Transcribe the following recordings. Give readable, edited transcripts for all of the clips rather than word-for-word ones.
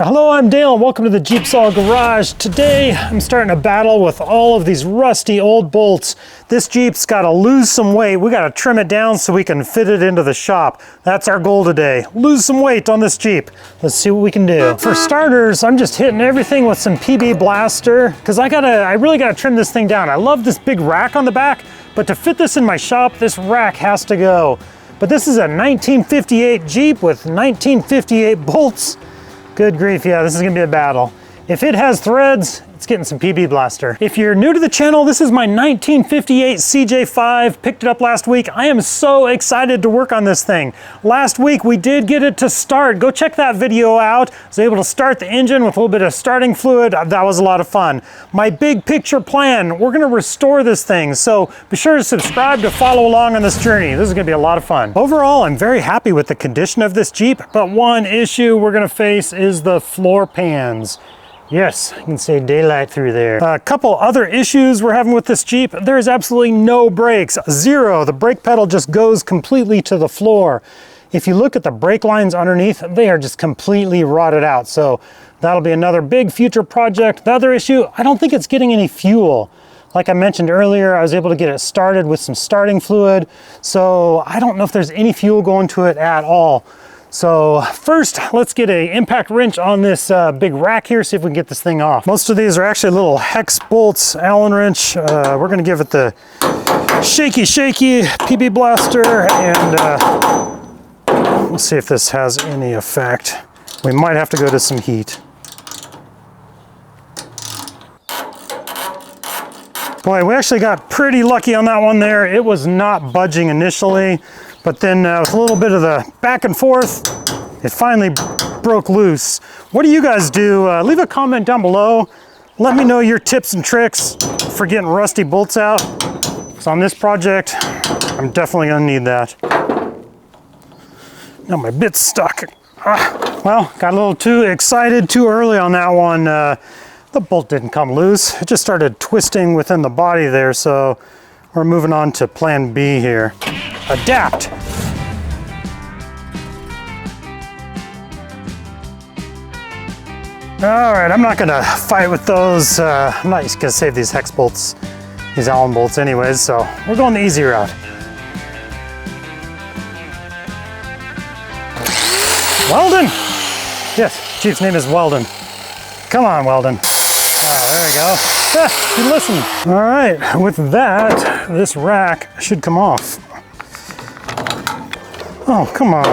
Hello, I'm Dale and welcome to the JeepSolid garage. Today I'm starting a battle with all of these rusty old bolts. This Jeep's got to lose some weight. We got to trim it down so we can fit it into the shop. That's our goal today. Lose some weight on this Jeep. Let's see what we can do. For starters, I'm just hitting everything with some PB Blaster because I really got to trim this thing down. I love this big rack on the back, but to fit this in my shop, this rack has to go. But this is a 1958 Jeep with 1958 bolts. Good grief, yeah, this is gonna be a battle. If it has threads, it's getting some PB Blaster. If you're new to the channel, this is my 1958 CJ5, picked it up last week. I am so excited to work on this thing. Last week, we did get it to start. Go check that video out. I was able to start the engine with a little bit of starting fluid. That was a lot of fun. My big picture plan, we're gonna restore this thing. So be sure to subscribe to follow along on this journey. This is gonna be a lot of fun. Overall, I'm very happy with the condition of this Jeep, but one issue we're gonna face is the floor pans. Yes, you can see daylight through there. A couple other issues we're having with this Jeep. There is absolutely no brakes, zero. The brake pedal just goes completely to the floor. If you look at the brake lines underneath, they are just completely rotted out. So that'll be another big future project. The other issue, I don't think it's getting any fuel. Like I mentioned earlier, I was able to get it started with some starting fluid. So I don't know if there's any fuel going to it at all. So first, let's get an impact wrench on this big rack here, see if we can get this thing off. Most of these are actually little hex bolts, Allen wrench. We're gonna give it the shaky PB Blaster, and we'll see if this has any effect. We might have to go to some heat. Boy, we actually got pretty lucky on that one there. It was not budging initially. But then with a little bit of the back and forth, it finally broke loose. What do you guys do? Leave a comment down below. Let me know your tips and tricks for getting rusty bolts out. So on this project, I'm definitely gonna need that. Now my bit's stuck. Well, got a little too excited too early on that one. The bolt didn't come loose. It just started twisting within the body there, so we're moving on to plan B here. Adapt. All right, I'm not gonna fight with those. I'm not gonna save these hex bolts, these Allen bolts anyways, so we're going the easy route. Weldon! Yes, Chief's name is Weldon. Come on, Weldon. There we go. You listen. All right, with that, this rack should come off. Oh, come on.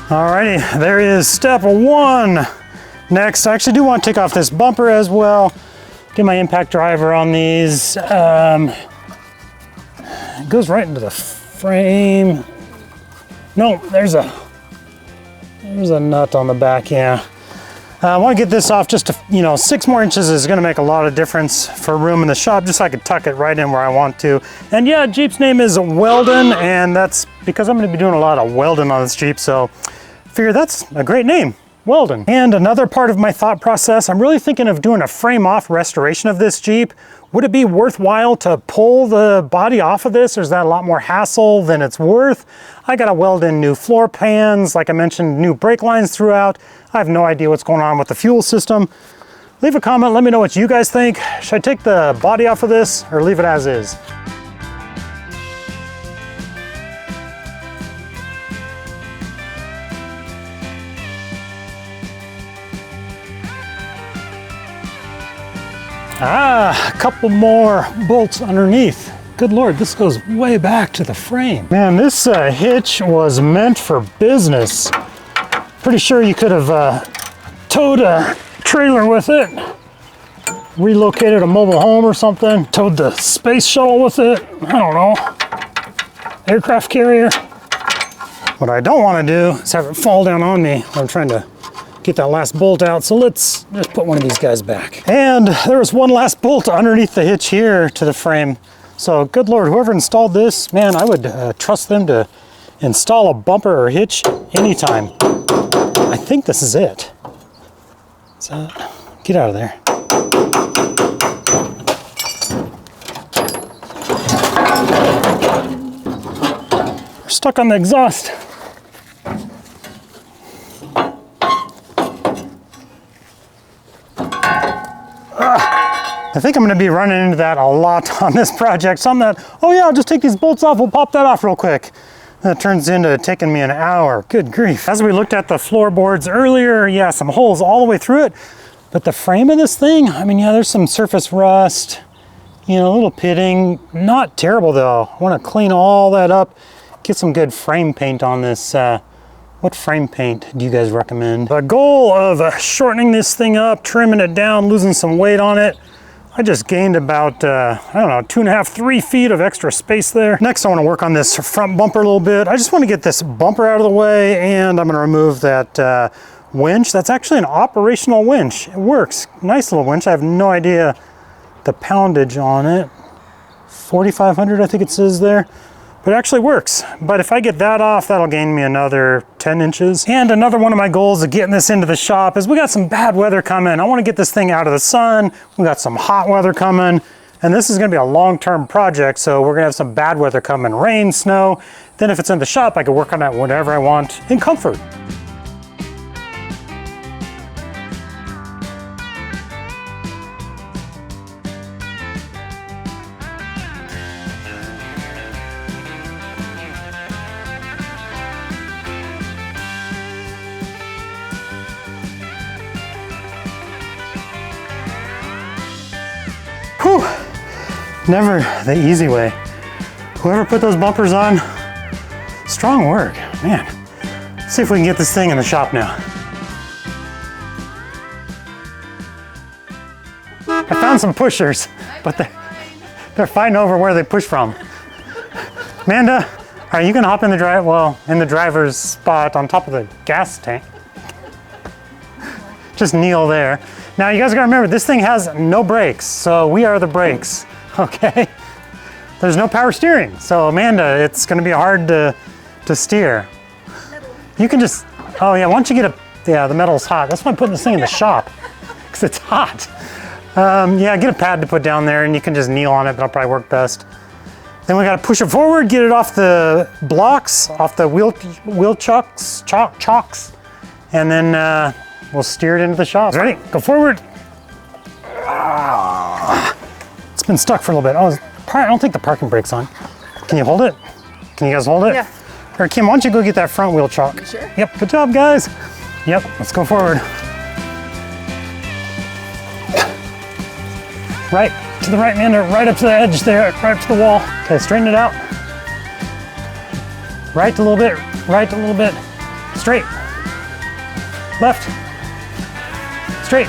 Alrighty, there is step one. Next, I actually do want to take off this bumper as well. Get my impact driver on these. It goes right into the frame. No, there's a nut on the back, yeah. I want to get this off just to, 6 more inches is going to make a lot of difference for room in the shop, just so I can tuck it right in where I want to. And yeah, Jeep's name is Weldon, and that's because I'm going to be doing a lot of welding on this Jeep, so I figure that's a great name, Weldon. And another part of my thought process, I'm really thinking of doing a frame-off restoration of this Jeep. Would it be worthwhile to pull the body off of this, or is that a lot more hassle than it's worth? I gotta weld in new floor pans, like I mentioned, new brake lines throughout. I have no idea what's going on with the fuel system. Leave a comment, let me know what you guys think. Should I take the body off of this or leave it as is? A couple more bolts underneath. Good Lord, this goes way back to the frame. Man, this hitch was meant for business. Pretty sure you could have towed a trailer with it, relocated a mobile home or something, towed the space shuttle with it, I don't know, aircraft carrier. What I don't want to do is have it fall down on me when I'm trying to get that last bolt out, so let's just put one of these guys back. And there was one last bolt underneath the hitch here to the frame. So good Lord, whoever installed this, man, I would trust them to install a bumper or hitch anytime. I think this is it. So get out of there. We're stuck on the exhaust. I think I'm gonna be running into that a lot on this project. Some that, oh yeah, I'll just take these bolts off, we'll pop that off real quick. That turns into taking me an hour, good grief. As we looked at the floorboards earlier, yeah, some holes all the way through it. But the frame of this thing, I mean, yeah, there's some surface rust, you know, a little pitting. Not terrible though. I wanna clean all that up, get some good frame paint on this. What frame paint do you guys recommend? The goal of shortening this thing up, trimming it down, losing some weight on it, I just gained about, I don't know, 2.5, 3 feet of extra space there. Next, I want to work on this front bumper a little bit. I just want to get this bumper out of the way, and I'm going to remove that winch. That's actually an operational winch. It works. Nice little winch. I have no idea the poundage on it. 4,500, I think it says there. But it actually works. But if I get that off, that'll gain me another 10 inches. And another one of my goals of getting this into the shop is we got some bad weather coming. I want to get this thing out of the sun. We got some hot weather coming. And this is going to be a long-term project, so we're going to have some bad weather coming, rain, snow. Then if it's in the shop, I can work on that whenever I want in comfort. Whew. Never the easy way. Whoever put those bumpers on, strong work, man. Let's see if we can get this thing in the shop now. I found some pushers, but they're fighting over where they push from. Amanda, are you gonna hop in the driver's spot on top of the gas tank? Just kneel there. Now you guys gotta remember, this thing has no brakes, so we are the brakes, okay? There's no power steering, so Amanda, it's gonna be hard to steer. You can just, oh yeah, once you get yeah, the metal's hot. That's why I'm putting this thing in the shop, because it's hot. Yeah, get a pad to put down there and you can just kneel on it, that'll probably work best. Then we gotta push it forward, get it off the blocks, off the wheel chocks, and then we'll steer it into the shop. Ready? Go forward. It's been stuck for a little bit. I don't think the parking brake's on. Can you hold it? Can you guys hold it? Yeah. Or Kim, why don't you go get that front wheel chock? You sure? Yep, good job, guys. Yep, let's go forward. Right, to the right, Amanda, right up to the edge there, right up to the wall. Okay, straighten it out. Right a little bit, right a little bit. Straight. Left. Straight.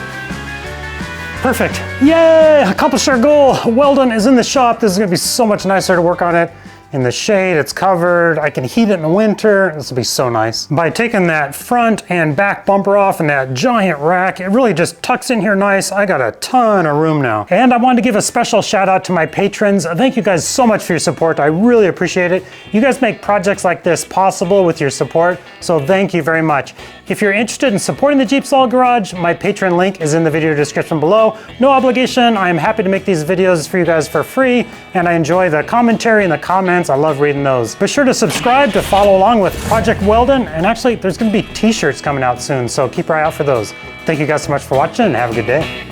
Perfect. Yay! Accomplished our goal. Weldon is in the shop. This is gonna be so much nicer to work on it. In the shade, it's covered. I can heat it in the winter. This will be so nice. By taking that front and back bumper off and that giant rack, it really just tucks in here nice. I got a ton of room now. And I wanted to give a special shout out to my patrons. Thank you guys so much for your support. I really appreciate it. You guys make projects like this possible with your support, so thank you very much. If you're interested in supporting the JeepSolid Garage, my Patreon link is in the video description below. No obligation. I am happy to make these videos for you guys for free, and I enjoy the commentary and the comments. I love reading those. Be sure to subscribe to follow along with Project Weldon, and actually there's going to be t-shirts coming out soon, so keep your eye out for those. Thank you guys so much for watching, and have a good day.